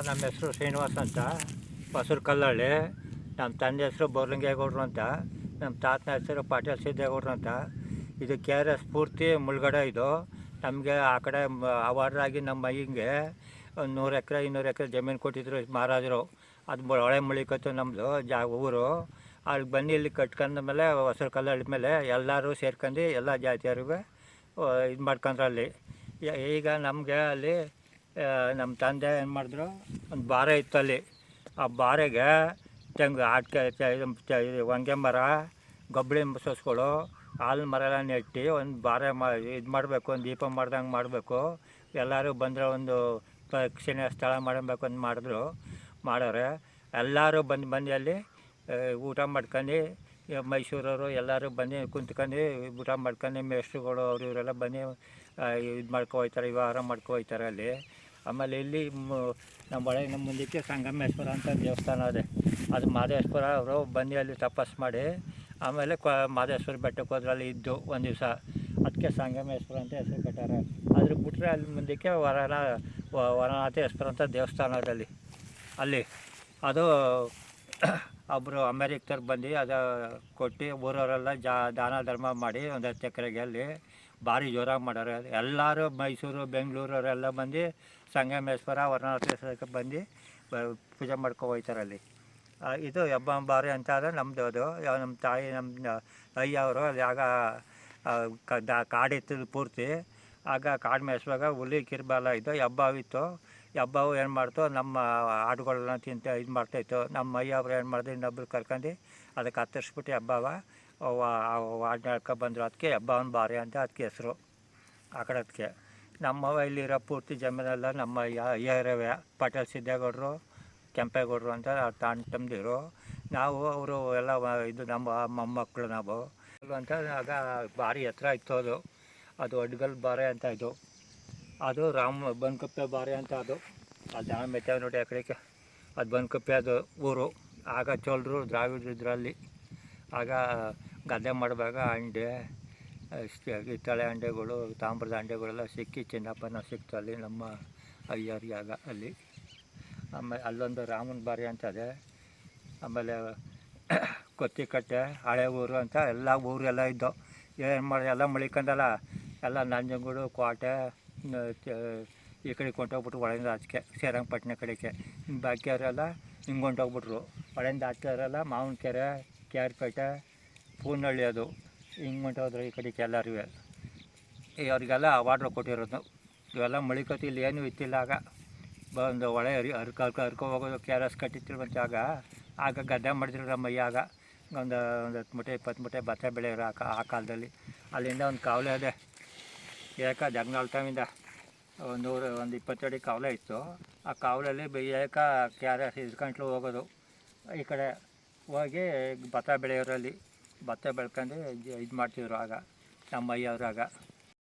ನಮ್ಮ ಹೆಸರು ಶ್ರೀನಿವಾಸ್ ಅಂತ, ಹೊಸರು ಕಲ್ಲಳ್ಳಿ. ನಮ್ಮ ತಂದೆ ಹೆಸರು ಬೋರ್ಲಿಂಗೇಗೌಡರು ಅಂತ, ನಮ್ಮ ತಾತನ ಹೆಸರು ಪಾಟೀಲ್ ಸಿದ್ದೇಗೌಡರು ಅಂತ. ಇದು ಕೆ ಆರ್ ಎಸ್ ಪೂರ್ತಿ ಮುಳುಗಡೆ. ಇದು ನಮಗೆ ಆ ಕಡೆ ಅವಾರ್ಡ್ರಾಗಿ ನಮ್ಮ ಮೈಗೆ ಒಂದು 100 ಎಕರೆ 200 ಎಕರೆ ಜಮೀನು ಕೊಟ್ಟಿದ್ರು ಮಹಾರಾಜರು. ಅದು ಹೊಳೆ ಮುಳಿಕತ್ತು ನಮ್ಮದು ಊರು. ಅಲ್ಲಿ ಬನ್ನಿ ಇಲ್ಲಿ ಕಟ್ಕೊಂಡ ಮೇಲೆ ಹೊಸರು ಕಲ್ಲಳ್ಳಿ ಮೇಲೆ ಎಲ್ಲರೂ ಸೇರ್ಕೊಂಡು ಎಲ್ಲ ಜಾತಿಯವ್ರಿಗೆ ಇದು ಮಾಡ್ಕೊಂಡ್ರು ಅಲ್ಲಿ. ಈಗ ನಮಗೆ ಅಲ್ಲಿ ನಮ್ಮ ತಂದೆ ಏನು ಮಾಡಿದ್ರು, ಒಂದು ಬಾರೆ ಇತ್ತು ಅಲ್ಲಿ. ಆ ಬಾರೆಗೆ ತೆಂಗು ಹೊಂಗೆ ಮರ, ಗೊಬ್ಬಳಿ ಸಸ್ಗಳು, ಹಾಲು ಮರ ಎಲ್ಲ ನೆಟ್ಟು ಒಂದು ಬಾರೆ ಇದು ಮಾಡಬೇಕು, ಒಂದು ದೀಪ ಮಾಡ್ದಂಗೆ ಮಾಡಬೇಕು. ಎಲ್ಲರೂ ಬಂದರೆ ಒಂದು ಪ್ರೇಕ್ಷಣೀಯ ಸ್ಥಳ ಮಾಡಬೇಕು ಅಂತ ಮಾಡೋರೆ. ಎಲ್ಲರೂ ಬಂದು ಅಲ್ಲಿ ಊಟ ಮಾಡ್ಕೊಂಡು, ಮೈಸೂರವರು ಎಲ್ಲರೂ ಬಂದು ಕುಂತ್ಕೊಂಡು ಊಟ ಮಾಡ್ಕೊಂಡು, ಮೇಷ್ಟ್ರುಗಳು ಅವರು ಇವರೆಲ್ಲ ಬಂದು ಇದು ಹೋಗ್ತಾರೆ, ವ್ಯವಹಾರ ಹೋಗ್ತಾರೆ ಅಲ್ಲಿ. ಆಮೇಲೆ ಇಲ್ಲಿ ನಮ್ಮ ಮುಂದಕ್ಕೆ ಸಂಗಮೇಶ್ವರ ಅಂತ ದೇವಸ್ಥಾನ ಇದೆ. ಅದು ಮಹದೇಶ್ವರ ಅವರು ಬಂದು ಅಲ್ಲಿ ತಪಸ್ಸು ಮಾಡಿ ಆಮೇಲೆ ಮಹದೇಶ್ವರ ಬೆಟ್ಟಕ್ಕೆ ಹೋದ್ರೆ ಅಲ್ಲಿ ಇದ್ದು ಒಂದು ದಿವಸ. ಅದಕ್ಕೆ ಸಂಗಮೇಶ್ವರ ಅಂತ ಹೆಸರು ಕಟ್ಟಾರೆ. ಅದ್ರ ಬಿಟ್ಟರೆ ಅಲ್ಲಿ ಮುಂದಕ್ಕೆ ವರನಾಥೇಶ್ವರ ಅಂತ ದೇವಸ್ಥಾನ ಇದೆ ಅಲ್ಲಿ. ಅದು ಒಬ್ಬರು ಅಮೇರಿಕದವ್ರು ಬಂದು ಅದು ಕೊಟ್ಟು ಊರವರೆಲ್ಲ ದಾನ ಧರ್ಮ ಮಾಡಿ ಒಂದು 10 ಎಕರೆಗೆ ಅಲ್ಲಿ ಭಾರಿ ಜೋರಾಗಿ ಮಾಡ್ಯಾರೆ. ಎಲ್ಲರೂ ಮೈಸೂರು ಬೆಂಗಳೂರವರೆಲ್ಲ ಬಂದು ಸಂಗಮೇಶ್ವರ ವರನಾಥೇಶ್ವರಕ್ಕೆ ಬಂದು ಪೂಜೆ ಹೋಗ್ತಾರೆ ಅಲ್ಲಿ. ಇದು ಹೆಬ್ಬಂಬಾರಿ ಅಂತ ಆದರೆ ನಮ್ಮದು. ಅದು ನಮ್ಮ ತಾಯಿ ನಮ್ಮ ಅಯ್ಯವರು ಅಲ್ಲಿ ಆಗ ಕಾಡಿತ್ತು ಪೂರ್ತಿ. ಆಗ ಕಾಡು ಮೇಯಿಸುವಾಗ ಹುಲಿ ಕಿರ್ಬಾಲ ಇತ್ತು, ಹೆಬ್ಬಾವಿತ್ತು. ಹೆಬ್ಬಾವು ಏನು ಮಾಡ್ತು, ನಮ್ಮ ಆಡುಗಳನ್ನ ಇದು ಮಾಡ್ತಾಯಿತ್ತು. ನಮ್ಮ ಅಯ್ಯವ್ರು ಏನು ಮಾಡಿದ್ರು, ಇನ್ನೊಬ್ರು ಕರ್ಕೊಂಡು ಅದಕ್ಕೆ ಹತ್ತಿಸ್ಬಿಟ್ಟು ಹೆಬ್ಬಾವ ಆಡ್ನಾಡ್ಕೊ ಬಂದರು. ಅದಕ್ಕೆ ಹೆಬ್ಬಾವನ ಬಾರಿ ಅಂತ ಅದಕ್ಕೆ ಹೆಸರು ಆ ಕಡೆ. ಅದಕ್ಕೆ ನಮ್ಮವ ಇಲ್ಲಿರೋ ಪೂರ್ತಿ ಜಮೀನೆಲ್ಲ ನಮ್ಮ ಅಯ್ಯರವೇ. ಪಾಟೀಲ್ ಸಿದ್ದೇಗೌಡರು, ಕೆಂಪೇಗೌಡರು ಅಂತ ತಮ್ಮದಿರು. ನಾವು ಅವರು ಎಲ್ಲ ಇದು ನಮ್ಮ ಮೊಮ್ಮಕ್ಕಳು ನಾವು ಅಂತ. ಆಗ ಭಾರಿ ಎತ್ತರ ಇತ್ತು ಅದು ಅಡ್ಗಲ್ ಬಾರೆ ಅಂತ ಇದು. ಅದು ಬನ್ಕಪ್ಪೆ ಬಾರೆ ಅಂತ ಅದು ದನ ಮೆತ್ತವೆ ನೋಡಿ ಆ ಕಡೆಗೆ. ಅದು ಬನ್ಕಪ್ಪೆ ಅದು ಊರು. ಆಗ ಚೋಳರು ದ್ರಾವಿಡರು ಇದರಲ್ಲಿ. ಆಗ ಗದ್ದೆ ಮಾಡುವಾಗ ಅಂಡೆ ಹಿತ್ತಾಳೆ ಅಂಡೆಗಳು, ತಾಮ್ರದ ಅಂಡೆಗಳೆಲ್ಲ ಸಿಕ್ಕಿ ಚಿನ್ನಪ್ಪನ ಸಿಕ್ತು ಅಲ್ಲಿ ನಮ್ಮ ಅಯ್ಯರಿಗೆ ಆಗ ಅಲ್ಲಿ. ಆಮೇಲೆ ಅಲ್ಲೊಂದು ರಾಮನ ಬಾರಿ ಅಂತ ಇದೆ. ಆಮೇಲೆ ಕೊತ್ತಿಕಟ್ಟೆ, ಹಳೆ ಊರು ಅಂತ ಎಲ್ಲ ಊರೆಲ್ಲ ಇದ್ದವು. ಏನು ಮಾಡಿ ಎಲ್ಲ ಮಳಿಕೊಂಡಲ್ಲ, ಎಲ್ಲ ನಂಜನಗೂಡು, ಕೋಟೆ ಈ ಕಡೆ ಕೊಂಟೋಗ್ಬಿಟ್ರು ಒಳಗಿಂದ ಆಚೆಗೆ ಶ್ರೀರಂಗಪಟ್ಟಣ ಕಡೆಗೆ. ಬಾಕಿಯವರೆಲ್ಲ ಹಿಂಗೆ ಹೊಂಟೋಗ್ಬಿಟ್ರು. ಒಳಗಿಂದ ಆಚೆಯವರೆಲ್ಲ ಮಾವನಕೆರೆ, ಕೇರ್ಪೇಟೆ, ಪೂನಹಳ್ಳಿ ಅದು ಹಿಂಗೆ ಹೊಂಟೋದ್ರು ಈ ಕಡೆಗೆ ಎಲ್ಲರೂ. ಅವರಿಗೆಲ್ಲ ಅವಾರ್ಡ್ರು ಕೊಟ್ಟಿರೋದು. ಇವೆಲ್ಲ ಮಳಿಕತ್ತು ಇಲ್ಲಿ ಏನೂ ಇತ್ತಿಲ್ಲ ಆಗ. ಒಂದು ಹೊಳೆ ಹರ್ಕೊ ಹೋಗೋದು. ಕೆ ಆರ್ ಎಸ್ ಕಟ್ಟಿತ್ತಿರುವಂಥ ಆಗ ಗದ್ದೆ ಮಾಡಿದ್ರು ನಮ್ಮಯ್ಯ. ಆಗ ಒಂದು 10 ಮೂಟೆ 20 ಮೂಟೆ ಭತ್ತ ಬೆಳೆಯೋರು ಆ ಕಾಲದಲ್ಲಿ. ಅಲ್ಲಿಂದ ಒಂದು ಕಾವಲೆ ಇದೆ ಜಗ್ನಾಳ್ತವಿಂದ ಒಂದು 20 ಅಡಿ ಕಾವಲೆ ಇತ್ತು. ಆ ಕಾವಲಲ್ಲಿ ಕೆ ಆರ್ ಎಸ್ ಇಸ್ಕೊಂಡ್ಲು ಹೋಗೋದು. ಈ ಕಡೆ ಹೋಗಿ ಭತ್ತ ಬೆಳೆಯೋರಲ್ಲಿ ಭತ್ತ ಬೆಳ್ಕೊಂಡು ಇದು ಮಾಡ್ತಿದ್ರು ಆಗ ನಮ್ಮ ಅಯ್ಯವ್ರು. ಆಗ